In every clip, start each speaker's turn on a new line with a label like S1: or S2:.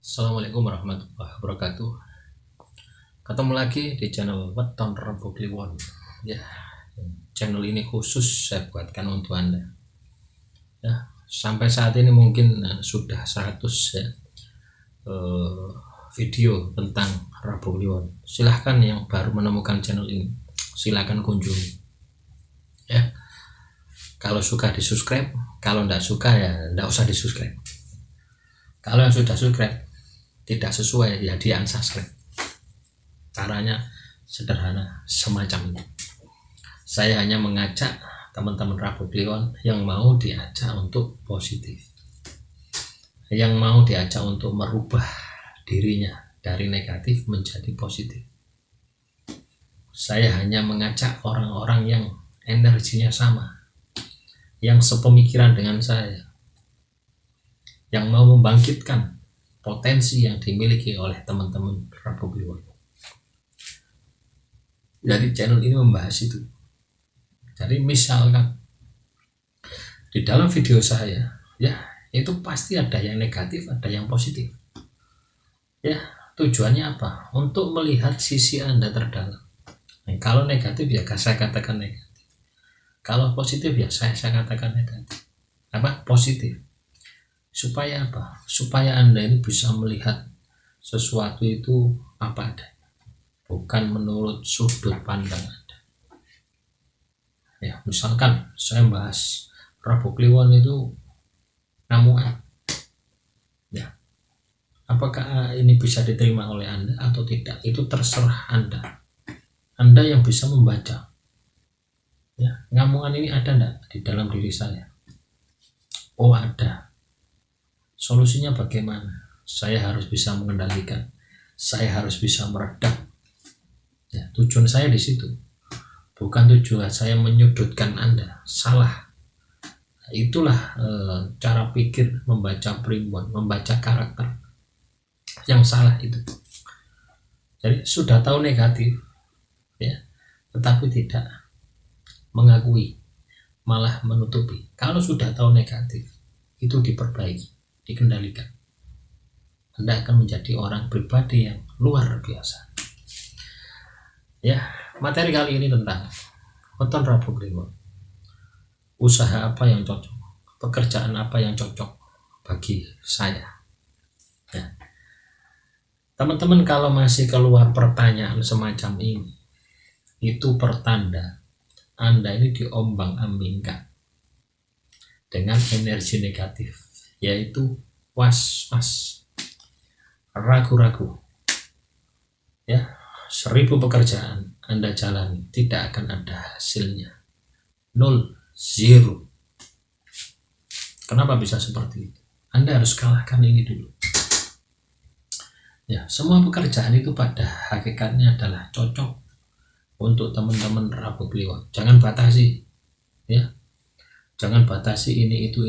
S1: Assalamualaikum warahmatullahi wabarakatuh. Ketemu lagi di channel Weton Rebo Kliwon. Ya, channel ini khusus saya buatkan untuk Anda. Ya, sampai saat ini mungkin sudah 100 ya, video tentang Rebo Kliwon. Silahkan yang baru menemukan channel ini, silahkan kunjungi. Ya, kalau suka di subscribe, kalau tidak suka ya tidak usah di subscribe. Kalau yang sudah subscribe tidak sesuai ya di unsubscribe. Caranya sederhana semacam ini. Saya hanya mengajak teman-teman Rebo Kliwon yang mau diajak untuk positif, yang mau diajak untuk merubah dirinya dari negatif menjadi positif. Saya hanya mengajak orang-orang yang energinya sama, yang sepemikiran dengan saya, yang mau membangkitkan potensi yang dimiliki oleh teman-teman Rebo Kliwon. Jadi channel ini membahas itu. Jadi misalkan di dalam video saya, ya itu pasti ada yang negatif, ada yang positif. Ya, tujuannya apa? Untuk melihat sisi Anda terdalam. Nah, kalau negatif ya saya katakan negatif. Kalau positif ya saya katakan negatif. Apa? Positif. Supaya apa? Supaya Anda ini bisa melihat sesuatu itu apa adanya, bukan menurut sudut pandang Anda. Ya, misalkan saya bahas Rebo Kliwon itu namuan. Ya, apakah ini bisa diterima oleh Anda atau tidak? Itu terserah Anda. Anda yang bisa membaca. Ya, ngamungan ini ada enggak di dalam diri saya? Oh, ada. Solusinya bagaimana? Saya harus bisa mengendalikan. Saya harus bisa meredam. Ya, tujuan saya di situ. Bukan tujuan saya menyudutkan Anda. Salah. Itulah cara pikir membaca primbon, membaca karakter yang salah itu. Jadi sudah tahu negatif, ya, tetapi tidak mengakui, malah menutupi. Kalau sudah tahu negatif, itu diperbaiki, dikendalikan. Anda akan menjadi orang pribadi yang luar biasa. Ya, materi kali ini tentang Weton Rebo Kliwon. Usaha apa yang cocok, pekerjaan apa yang cocok bagi saya. Ya. Teman-teman, kalau masih keluar pertanyaan semacam ini, itu pertanda Anda ini diombang-ambingkan dengan energi negatif, yaitu was-was, ragu-ragu. Ya, 1000 pekerjaan Anda jalani tidak akan ada hasilnya, 0, 0. Kenapa bisa seperti itu? Anda harus kalahkan ini dulu. Ya, semua pekerjaan itu pada hakikatnya adalah cocok untuk teman-teman Rebo Kliwon. Jangan batasi, ya. Jangan batasi ini itu.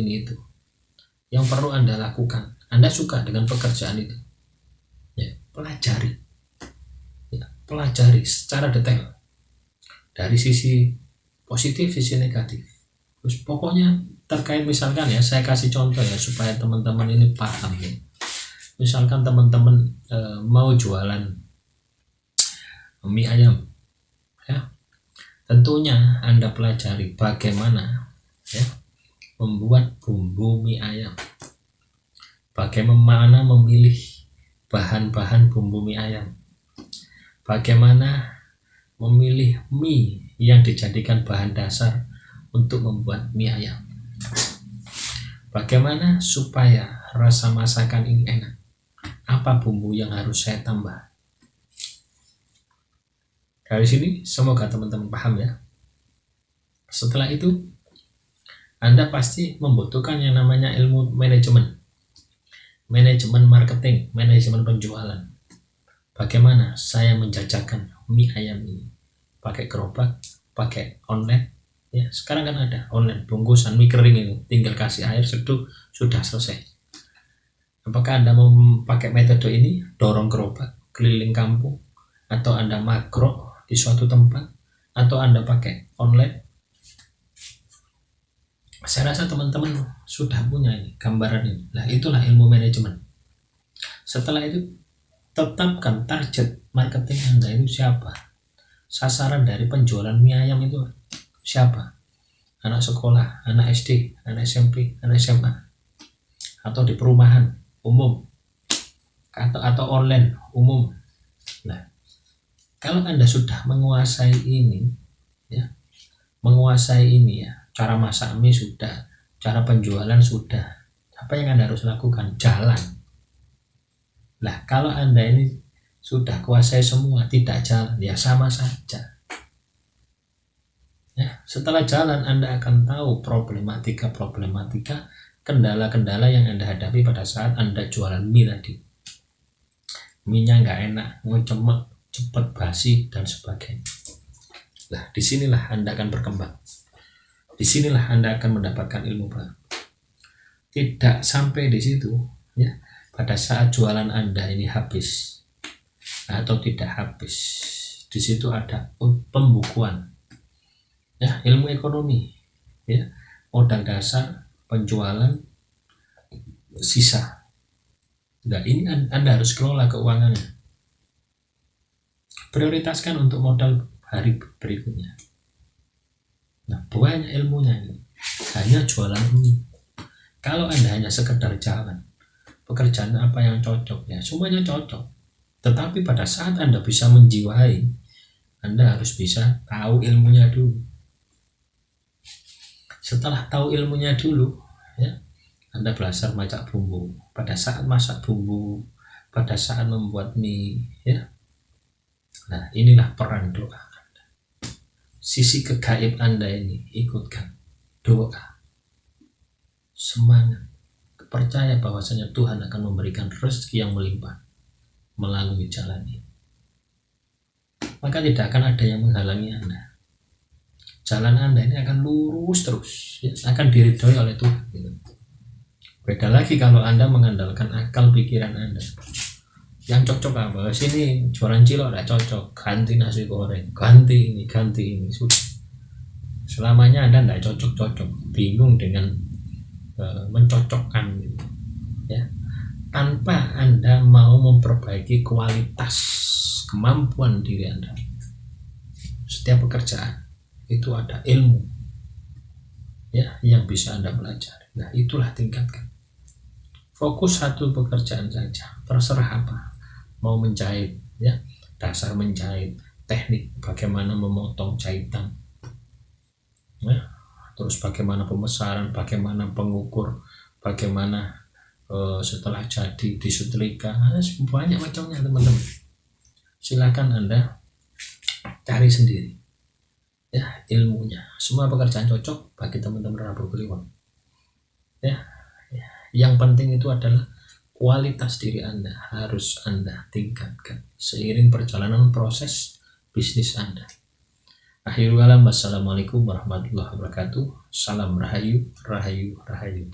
S1: Yang perlu Anda lakukan, Anda suka dengan pekerjaan itu, ya, pelajari. Ya, pelajari secara detail dari sisi positif, sisi negatif. Terus pokoknya terkait, misalkan ya, saya kasih contoh ya supaya teman-teman ini paham ya. Misalkan teman-teman mau jualan mie ayam, ya, tentunya Anda pelajari bagaimana ya membuat bumbu mie ayam, bagaimana memilih bahan-bahan bumbu mie ayam, bagaimana memilih mie yang dijadikan bahan dasar untuk membuat mie ayam, bagaimana supaya rasa masakan ini enak, apa bumbu yang harus saya tambah. Dari sini semoga teman-teman paham ya. Setelah itu Anda pasti membutuhkan yang namanya ilmu manajemen marketing, manajemen penjualan. Bagaimana saya menjajakan mie ayam ini, pakai gerobak, pakai online. Ya, sekarang kan ada online, bungkusan mie kering itu, tinggal kasih air seduh, sudah selesai. Apakah Anda mau pakai metode ini, dorong gerobak keliling kampung, atau Anda makro di suatu tempat, atau Anda pakai online? Saya rasa teman-teman sudah punya ini gambaran ini. Nah, itulah ilmu manajemen. Setelah itu tetapkan target marketing Anda itu siapa, sasaran dari penjualan mie ayam itu siapa, anak sekolah, anak SD, anak SMP, anak SMA, atau di perumahan umum, atau online umum. Nah, kalau Anda sudah menguasai ini ya, cara masak mie sudah, cara penjualan sudah, apa yang Anda harus lakukan? Jalan. Nah, kalau Anda ini sudah kuasai semua, tidak jalan, ya sama saja. Ya, setelah jalan Anda akan tahu problematika, kendala-kendala yang Anda hadapi pada saat Anda jualan mie tadi. Mie-nya nggak enak, ngecemek, cepat basi, dan sebagainya. Nah, disinilah Anda akan berkembang. Disinilah Anda akan mendapatkan ilmu baru. Tidak sampai di situ, ya. Pada saat jualan Anda ini habis atau tidak habis, di situ ada pembukuan, ya, ilmu ekonomi, ya, modal dasar, penjualan, sisa. Nah, ini Anda harus kelola keuangannya. Prioritaskan untuk modal hari berikutnya. Nah, banyak ilmunya ini. Hanya jualan ini. Kalau Anda hanya sekedar jalan, pekerjaan apa yang cocok, ya semuanya cocok. Tetapi pada saat Anda bisa menjiwai, Anda harus bisa tahu ilmunya dulu. Setelah tahu ilmunya dulu, ya, Anda belajar masak bumbu. Pada saat masak bumbu, pada saat membuat mie, ya. Nah, inilah peran doa Anda. Sisi kegaib Anda ini, ikutkan doa, semangat, percaya bahwasanya Tuhan akan memberikan rezeki yang melimpah melalui jalan ini. Maka tidak akan ada yang menghalangi Anda. Jalan Anda ini akan lurus terus, ya, akan diridhoi oleh Tuhan. Gitu. Beda lagi kalau Anda mengandalkan akal pikiran Anda. Yang cocok apa? Sini jualan cilok tidak cocok, ganti nasi goreng, ganti ini, sudah. Selamanya Anda tidak cocok-cocok, bingung dengan mencocokkan, gitu, ya. Tanpa Anda mau memperbaiki kualitas kemampuan diri Anda. Setiap pekerjaan itu ada ilmu, ya, yang bisa Anda pelajari. Nah, itulah tingkatkan. Fokus satu pekerjaan saja, terserah apa. Mau menjahit, ya, dasar menjahit, teknik bagaimana memotong jahitan, ya, terus bagaimana pemesaran, bagaimana pengukur, bagaimana setelah jadi disetrika, banyak macamnya teman-teman. Silakan Anda cari sendiri, ya, ilmunya. Semua pekerjaan cocok bagi teman-teman Rabu Kliwon, ya. Yang penting itu adalah kualitas diri Anda harus Anda tingkatkan seiring perjalanan proses bisnis Anda. Akhirul kalam, wassalamualaikum warahmatullahi wabarakatuh. Salam rahayu, rahayu, rahayu.